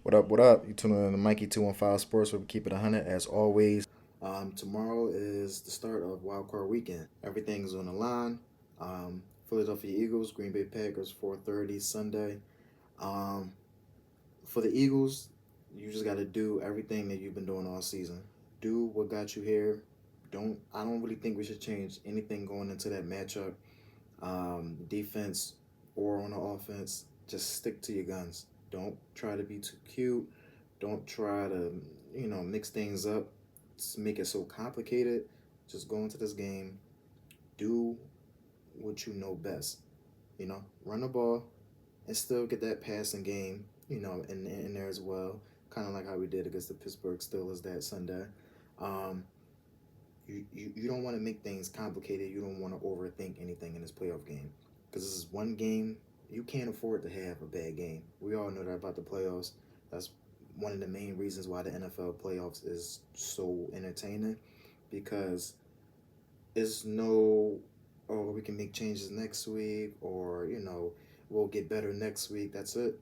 What up? What up? You tuning in to Mikey 215 Sports where we keep it 100 as always. Tomorrow is the start of Wild Card Weekend. Everything's on the line. Philadelphia Eagles, Green Bay Packers, 4:30 Sunday. Um, for the Eagles, you just got to do everything that you've been doing all season. Do what got you here. I don't really think we should change anything going into that matchup. Defense or on the offense, just stick to your guns. Don't try to be too cute. Don't try to, mix things up. Just make it so complicated. Just go into this game. Do what you know best. Run the ball and still get that passing game, in there as well. Kind of like how we did against the Pittsburgh Steelers that Sunday. Um, you don't want to make things complicated. You don't want to overthink anything in this playoff game because this is one game. You can't afford to have a bad game. We all know that about the playoffs. That's one of the main reasons why the NFL playoffs is so entertaining because it's no, oh, we can make changes next week or, we'll get better next week. That's it.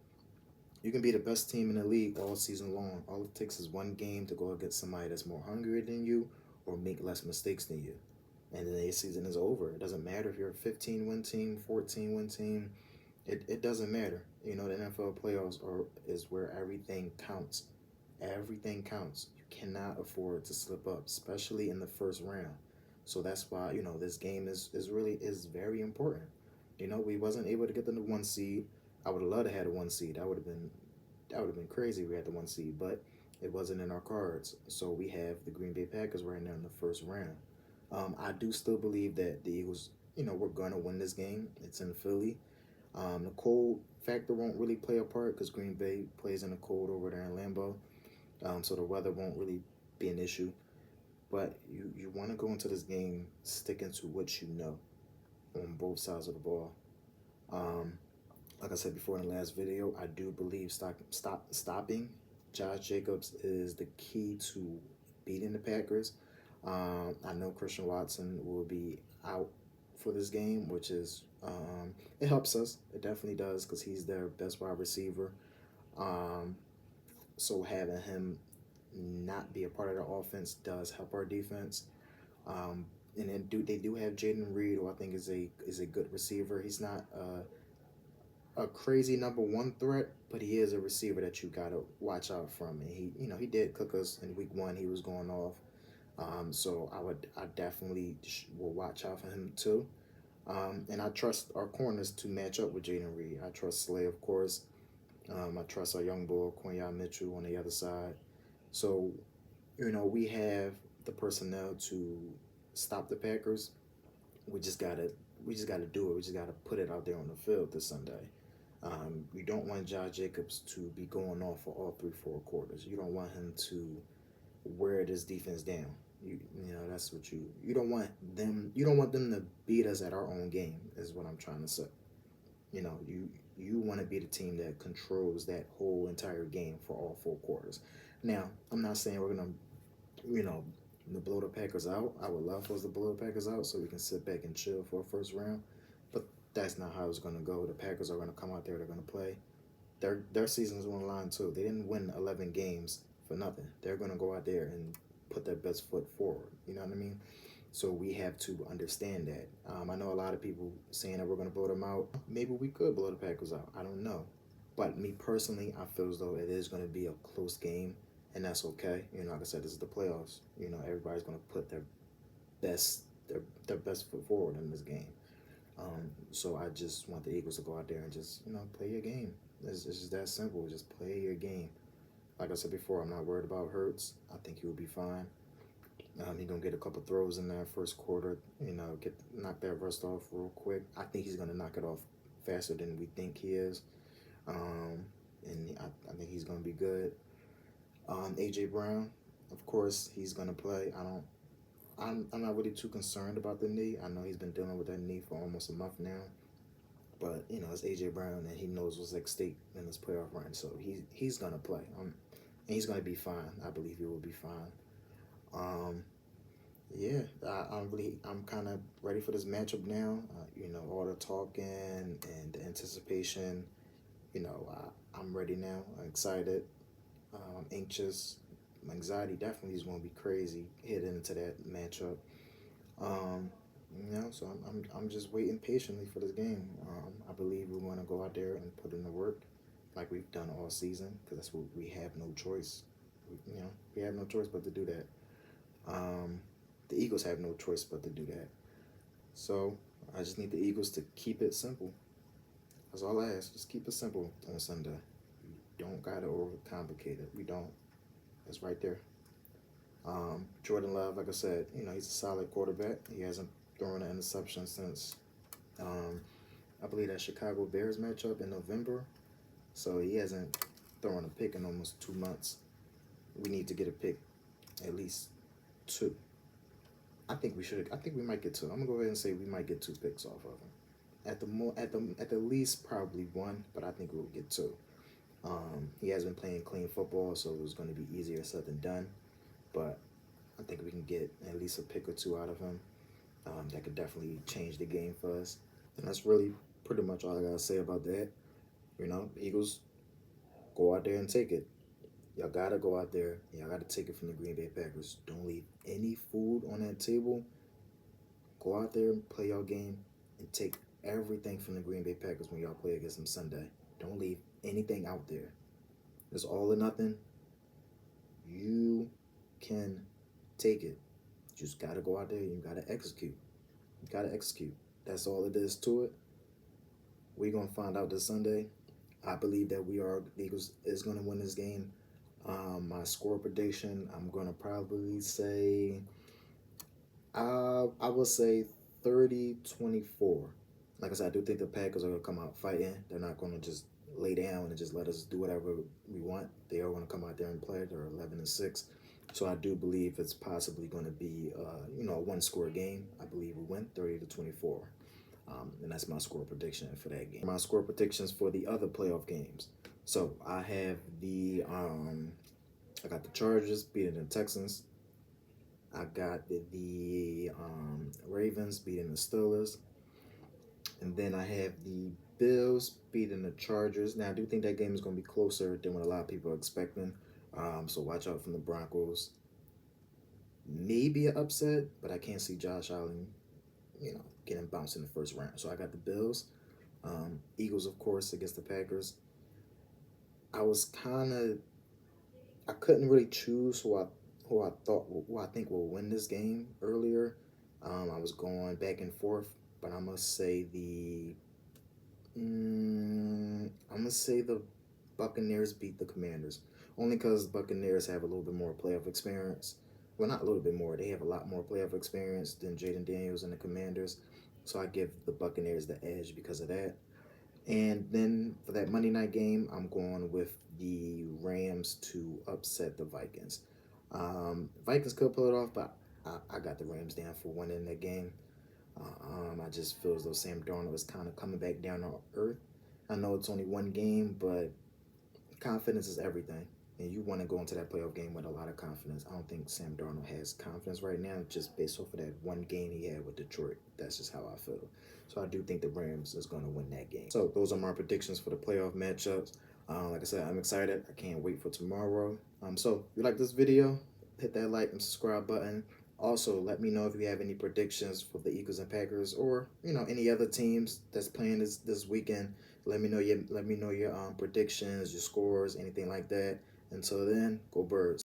You can be the best team in the league all season long. All it takes is one game to go against somebody that's more hungry than you or make less mistakes than you. And then the season is over. It doesn't matter if you're a 15-win team, 14-win team. It doesn't matter. The NFL playoffs is where everything counts. Everything counts. You cannot afford to slip up, especially in the first round. So that's why, this game is very important. We wasn't able to get the one seed. I would have loved to have a one seed. That would have been crazy if we had the one seed, but it wasn't in our cards. So we have the Green Bay Packers right now in the first round. I do still believe that the Eagles, we're gonna win this game. It's in Philly. The cold factor won't really play a part because Green Bay plays in the cold over there in Lambeau, so the weather won't really be an issue. But you want to go into this game sticking to what you know on both sides of the ball. Um, like I said before in the last video, I do believe stopping Josh Jacobs is the key to beating the Packers. I know Christian Watson will be out for this game, which is it helps us. It definitely does because he's their best wide receiver. Um, so having him not be a part of the offense does help our defense. And then they do have Jaden Reed, who I think is a good receiver. He's not a crazy number one threat, but he is a receiver that you gotta watch out from. And he did cook us in week one. He was going off. So I definitely will watch out for him too. And I trust our corners to match up with Jaden Reed. I trust Slay, of course. I trust our young boy, Quinyon Mitchell, on the other side. So, we have the personnel to stop the Packers. We just gotta do it. We just gotta put it out there on the field this Sunday. You don't want Josh Jacobs to be going off for all 3-4 quarters. You don't want him to wear this defense down. That's what you don't want them. You don't want them to beat us at our own game. Is what I'm trying to say. You want to be the team that controls that whole entire game for all 4 quarters. Now, I'm not saying we're gonna, blow the Packers out. I would love for us to blow the Packers out so we can sit back and chill for a first round. But that's not how it's gonna go. The Packers are gonna come out there. They're gonna play. Their season's on the line too. They didn't win 11 games for nothing. They're gonna go out there and put their best foot forward. You know what I mean? So we have to understand that. I know a lot of people saying that we're going to blow them out. Maybe we could blow the Packers out. I don't know. But me personally, I feel as though it is going to be a close game, and that's okay. Like I said, this is the playoffs. Everybody's going to put best their best foot forward in this game. So I just want the Eagles to go out there and just play your game. It's just that simple. Just play your game. Like I said before, I'm not worried about Hurts. I think he will be fine. He's gonna get a couple throws in that first quarter. Knock that rust off real quick. I think he's gonna knock it off faster than we think he is, and I think he's gonna be good. AJ Brown, of course, he's gonna play. I'm not really too concerned about the knee. I know he's been dealing with that knee for almost a month now, but it's AJ Brown and he knows what's at stake in this playoff run, so he's gonna play. And he's gonna be fine. I believe he will be fine. Yeah, I'm kind of ready for this matchup now. All the talking and the anticipation. I'm ready now. I'm excited. anxious. My anxiety definitely is going to be crazy heading into that matchup. Um, so I'm just waiting patiently for this game. I believe we want to go out there and put in the work like we've done all season because that's what we have no choice. We have no choice but to do that. Um, the Eagles have no choice but to do that. So I just need the Eagles to keep it simple. That's all I ask. Just keep it simple on Sunday. You don't gotta overcomplicate it. We don't. It's right there. Jordan Love, like I said, he's a solid quarterback. He hasn't thrown an interception since um, I believe that Chicago Bears matchup in November. So he hasn't thrown a pick in almost 2 months. We need to get a pick, at least two. I think we should. I think we might get two. I'm gonna go ahead and say we might get 2 picks off of him. At the least probably one, but I think we'll get two. He has been playing clean football, so it's going to be easier said than done. But I think we can get at least a pick or two out of him. That could definitely change the game for us. And that's really pretty much all I gotta say about that. Eagles, go out there and take it. Y'all gotta go out there. Y'all gotta take it from the Green Bay Packers. Don't leave any food on that table. Go out there and play your game and take everything from the Green Bay Packers when y'all play against them Sunday. Don't leave anything out there. It's all or nothing. You can take it. You just gotta go out there and you gotta execute. You gotta execute. That's all it is to it. We're gonna find out this Sunday. I believe that the Eagles is gonna win this game. My score prediction, I'm gonna probably say I will say 30-24. Like I said, I do think the Packers are going to come out fighting. They're not going to just lay down and just let us do whatever we want. They are going to come out there and play. They're 11-6. So I do believe it's possibly going to be, a one-score game. I believe we win 30-24. And that's my score prediction for that game. My score predictions for the other playoff games. So I have I got the Chargers beating the Texans. I got the Ravens beating the Steelers. And then I have the Bills beating the Chargers. Now, I do think that game is going to be closer than what a lot of people are expecting. So watch out from the Broncos. Maybe an upset, but I can't see Josh Allen, getting bounced in the first round. So I got the Bills. Eagles, of course, against the Packers. I couldn't really choose who I think will win this game earlier. I was going back and forth, but I must say the Buccaneers beat the Commanders. Only because Buccaneers have a little bit more playoff experience. Well, not a little bit more. They have a lot more playoff experience than Jaden Daniels and the Commanders. So I give the Buccaneers the edge because of that. And then for that Monday night game, I'm going with the Rams to upset the Vikings. Vikings could pull it off, but I got the Rams down for winning that game. I just feel as though Sam Darnold is kind of coming back down to earth. I know it's only one game, but confidence is everything. And you want to go into that playoff game with a lot of confidence. I don't think Sam Darnold has confidence right now, just based off of that one game he had with Detroit. That's just how I feel. So I do think the Rams is going to win that game. So those are my predictions for the playoff matchups. Like I said, I'm excited. I can't wait for tomorrow. So if you like this video, hit that like and subscribe button. Also, let me know if you have any predictions for the Eagles and Packers, or any other teams that's playing this weekend. Let me know your predictions, your scores, anything like that. Until then, go Birds.